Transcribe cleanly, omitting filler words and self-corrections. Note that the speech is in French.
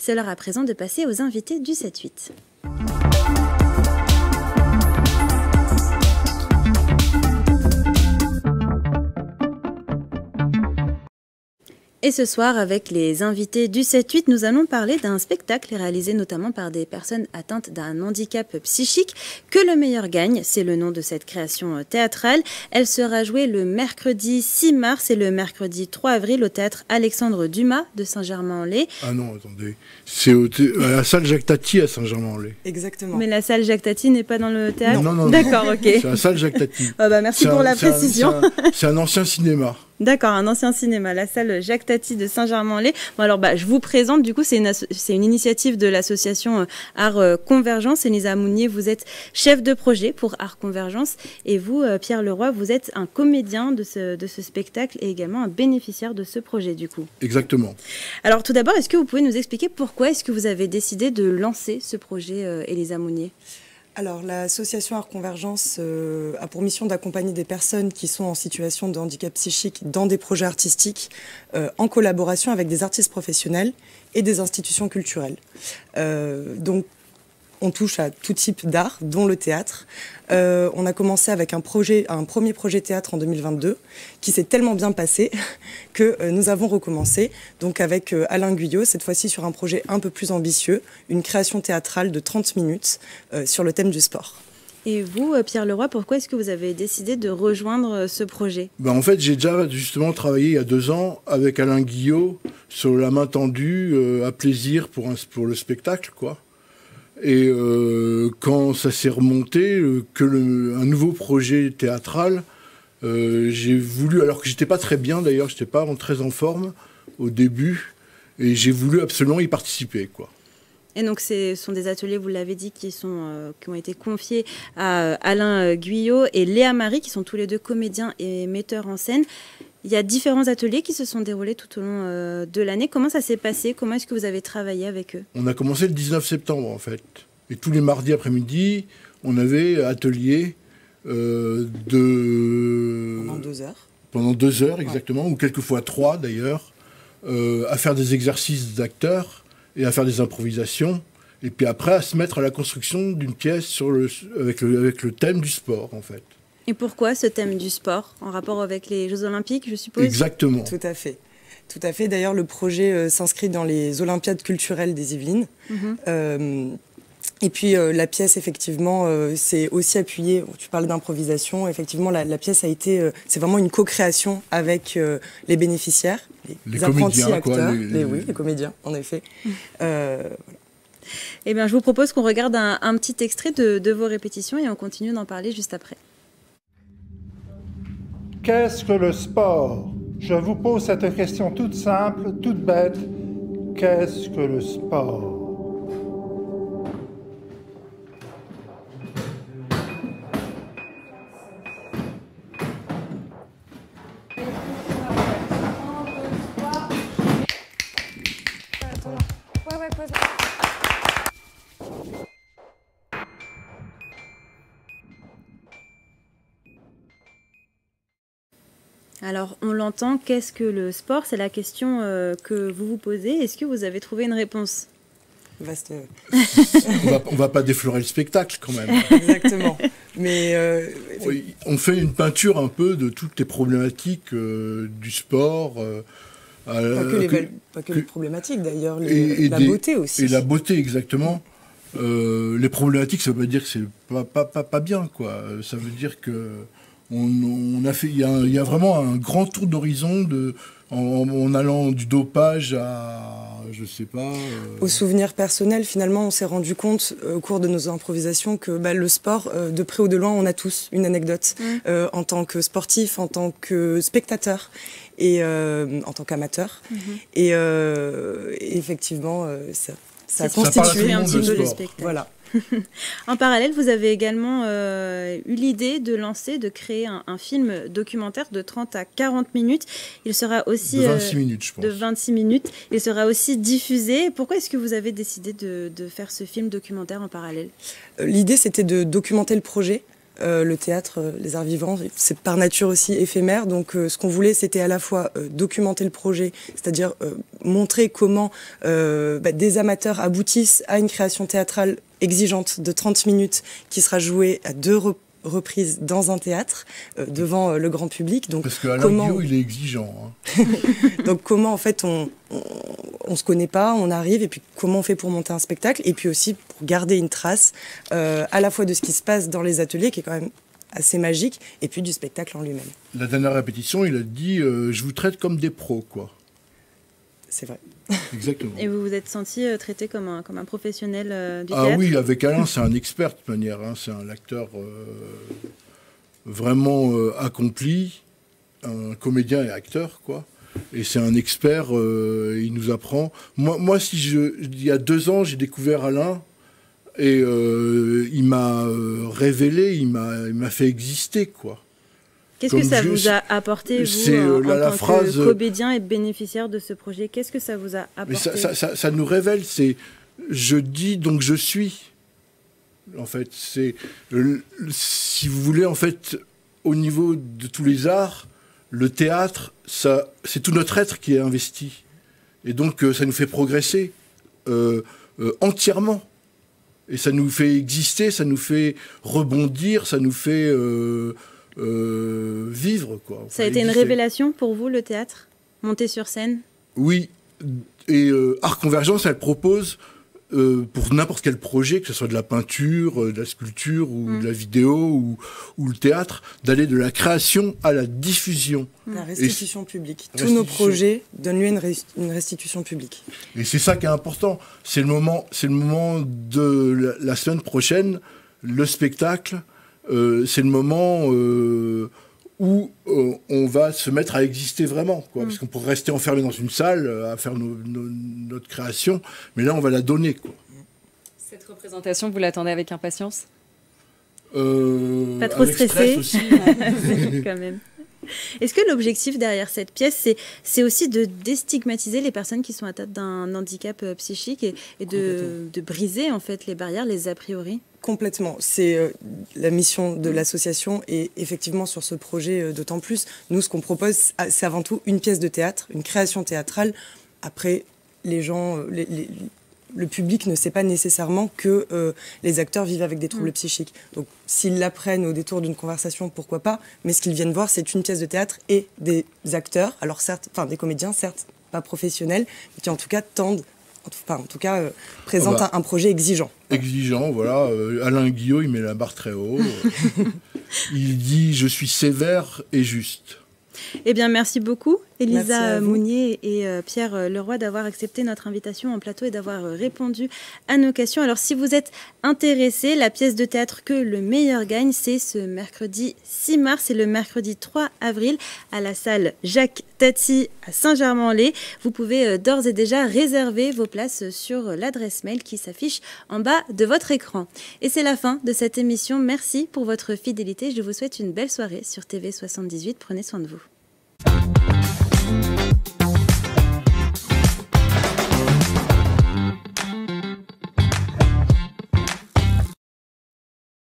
C'est l'heure à présent de passer aux invités du 7-8. Et ce soir, avec les invités du 7-8, nous allons parler d'un spectacle réalisé notamment par des personnes atteintes d'un handicap psychique. Que le meilleur gagne, c'est le nom de cette création théâtrale. Elle sera jouée le mercredi 6 mars et le mercredi 3 avril au théâtre Alexandre Dumas de Saint-Germain-en-Laye. Ah non, attendez, c'est à la salle Jacques Tati à Saint-Germain-en-Laye. Exactement. Mais la salle Jacques Tati n'est pas dans le théâtre? Non. D'accord, ok. C'est la salle Jacques Tati. Merci pour la précision. C'est un ancien cinéma. D'accord, un ancien cinéma, la salle Jacques Tati de Saint-Germain-en-Laye. Bon, alors, je vous présente, du coup, c'est une initiative de l'association Art Convergence. Elisa Mounier, vous êtes chef de projet pour Art Convergence. Et vous, Pierre Leroy, vous êtes un comédien de ce spectacle et également un bénéficiaire de ce projet, du coup. Exactement. Alors, tout d'abord, est-ce que vous pouvez nous expliquer pourquoi est-ce que vous avez décidé de lancer ce projet, Elisa Mounier ? Alors, l'association Art Convergence a pour mission d'accompagner des personnes qui sont en situation de handicap psychique dans des projets artistiques en collaboration avec des artistes professionnels et des institutions culturelles. Donc, on touche à tout type d'art, dont le théâtre. On a commencé avec un premier projet théâtre en 2022, qui s'est tellement bien passé que nous avons recommencé. Donc avec Alain Guyot, cette fois-ci sur un projet un peu plus ambitieux, une création théâtrale de 30 minutes sur le thème du sport. Et vous, Pierre Leroy, pourquoi est-ce que vous avez décidé de rejoindre ce projet ? En fait, j'ai déjà justement travaillé il y a 2 ans avec Alain Guyot sur La main tendue, à plaisir pour le spectacle, quoi. Et quand ça s'est remonté, un nouveau projet théâtral, j'ai voulu, alors que j'étais pas très bien d'ailleurs, j'étais pas très en forme au début, et j'ai voulu absolument y participer, quoi. Et donc ce sont des ateliers, vous l'avez dit, qui ont été confiés à Alain Guyot et Léa Marie, qui sont tous les deux comédiens et metteurs en scène. Il y a différents ateliers qui se sont déroulés tout au long de l'année. Comment ça s'est passé ? Comment est-ce que vous avez travaillé avec eux ? On a commencé le 19 septembre, en fait. Et tous les mardis après-midi, on avait atelier Pendant 2 heures. Pendant 2 heures, exactement, ou quelquefois 3 d'ailleurs, à faire des exercices d'acteurs et à faire des improvisations. Et puis après, à se mettre à la construction d'une pièce avec le thème du sport, en fait. Et pourquoi ce thème du sport ? En rapport avec les Jeux Olympiques, je suppose ? Exactement. Tout à fait. Tout à fait. D'ailleurs, le projet s'inscrit dans les Olympiades culturelles des Yvelines. Et puis la pièce, effectivement, c'est aussi appuyé. Tu parles d'improvisation. Effectivement, la pièce a été... c'est vraiment une co-création avec les bénéficiaires, les apprentis acteurs. Oui, les comédiens, en effet. Voilà. Eh bien, je vous propose qu'on regarde un petit extrait de vos répétitions et on continue d'en parler juste après. Qu'est-ce que le sport ? Je vous pose cette question toute simple, toute bête. Qu'est-ce que le sport ? Alors, on l'entend, qu'est-ce que le sport ? C'est la question que vous vous posez. Est-ce que vous avez trouvé une réponse ? Vaste... on va pas déflorer le spectacle, quand même. Exactement. Mais oui, on fait une peinture un peu de toutes les problématiques du sport. Pas que les problématiques, d'ailleurs. La beauté aussi. Et la beauté, exactement. Les problématiques, ça veut pas dire que c'est pas bien, quoi. Ça veut dire que... il y a vraiment un grand tour d'horizon en allant du dopage à, je sais pas... Au souvenir personnel, finalement, on s'est rendu compte au cours de nos improvisations que le sport, de près ou de loin, on a tous une anecdote en tant que sportif, en tant que spectateur et en tant qu'amateur. Et effectivement, ça a constitué un petit peu le spectacle. Voilà. En parallèle, vous avez également eu l'idée de créer un film documentaire de 30 à 40 minutes. Il sera aussi... De 26 minutes, je pense. De 26 minutes. Il sera aussi diffusé. Pourquoi est-ce que vous avez décidé de faire ce film documentaire en parallèle ? L'idée, c'était de documenter le projet Le théâtre, les arts vivants, c'est par nature aussi éphémère. Donc ce qu'on voulait, c'était à la fois documenter le projet, c'est-à-dire montrer comment des amateurs aboutissent à une création théâtrale exigeante de 30 minutes qui sera jouée à 2 reprises dans un théâtre devant le grand public. Donc, parce qu'Alain Guillot, il est exigeant. Hein. Donc comment en fait on se connaît pas, on arrive, et puis comment on fait pour monter un spectacle, et puis aussi pour garder une trace à la fois de ce qui se passe dans les ateliers, qui est quand même assez magique, et puis du spectacle en lui-même. La dernière répétition, il a dit je vous traite comme des pros, quoi. C'est vrai. Exactement. Et vous vous êtes senti traité comme un professionnel du théâtre? Ah oui, avec Alain, c'est un expert de toute manière. Hein. C'est un acteur vraiment accompli, un comédien et acteur, quoi. Et c'est un expert, il nous apprend. Moi, il y a 2 ans, j'ai découvert Alain, et il m'a révélé, il m'a fait exister, quoi. Qu'est-ce que ça vous a apporté, vous, en tant que comédien et bénéficiaire de ce projet? Qu'est-ce que ça vous a apporté? Mais ça nous révèle, c'est je dis donc je suis. En fait, c'est si vous voulez, en fait, au niveau de tous les arts, le théâtre, c'est tout notre être qui est investi. Et donc, ça nous fait progresser entièrement. Et ça nous fait exister, ça nous fait rebondir, ça nous fait vivre, quoi. Ça a été une révélation pour vous, le théâtre? Monter sur scène? Oui. Et Art Convergence, elle propose, pour n'importe quel projet, que ce soit de la peinture, de la sculpture, ou de la vidéo, ou le théâtre, d'aller de la création à la diffusion. La restitution publique. Tous nos projets donnent lieu à une restitution publique. Et c'est ça qui est important. C'est le moment de la semaine prochaine, le spectacle, c'est le moment où on va se mettre à exister vraiment, quoi. Parce qu'on pourrait rester enfermé dans une salle à faire notre création, mais là on va la donner, quoi. Cette représentation, vous l'attendez avec impatience? Pas trop stressé aussi. Quand même. Est-ce que l'objectif derrière cette pièce, c'est aussi de déstigmatiser les personnes qui sont atteintes d'un handicap psychique et de briser en fait les barrières, les a priori? Complètement. C'est la mission de l'association, et effectivement sur ce projet d'autant plus. Nous, ce qu'on propose, c'est avant tout une pièce de théâtre, une création théâtrale. Après, les gens, le public ne sait pas nécessairement que les acteurs vivent avec des troubles psychiques. Donc, s'ils l'apprennent au détour d'une conversation, pourquoi pas. Mais ce qu'ils viennent voir, c'est une pièce de théâtre et des acteurs, alors certes, enfin des comédiens, certes pas professionnels, mais qui en tout cas présentent un projet exigeant. Exigeant, voilà. Alain Guillot, il met la barre très haut. Il dit « Je suis sévère et juste ». Eh bien, merci beaucoup, Elisa Mounier et Pierre Leroy, d'avoir accepté notre invitation en plateau et d'avoir répondu à nos questions. Alors, si vous êtes intéressés, la pièce de théâtre Que le meilleur gagne, c'est ce mercredi 6 mars et le mercredi 3 avril à la salle Jacques Tati à Saint-Germain-en-Laye. Vous pouvez d'ores et déjà réserver vos places sur l'adresse mail qui s'affiche en bas de votre écran. Et c'est la fin de cette émission. Merci pour votre fidélité. Je vous souhaite une belle soirée sur TV78. Prenez soin de vous.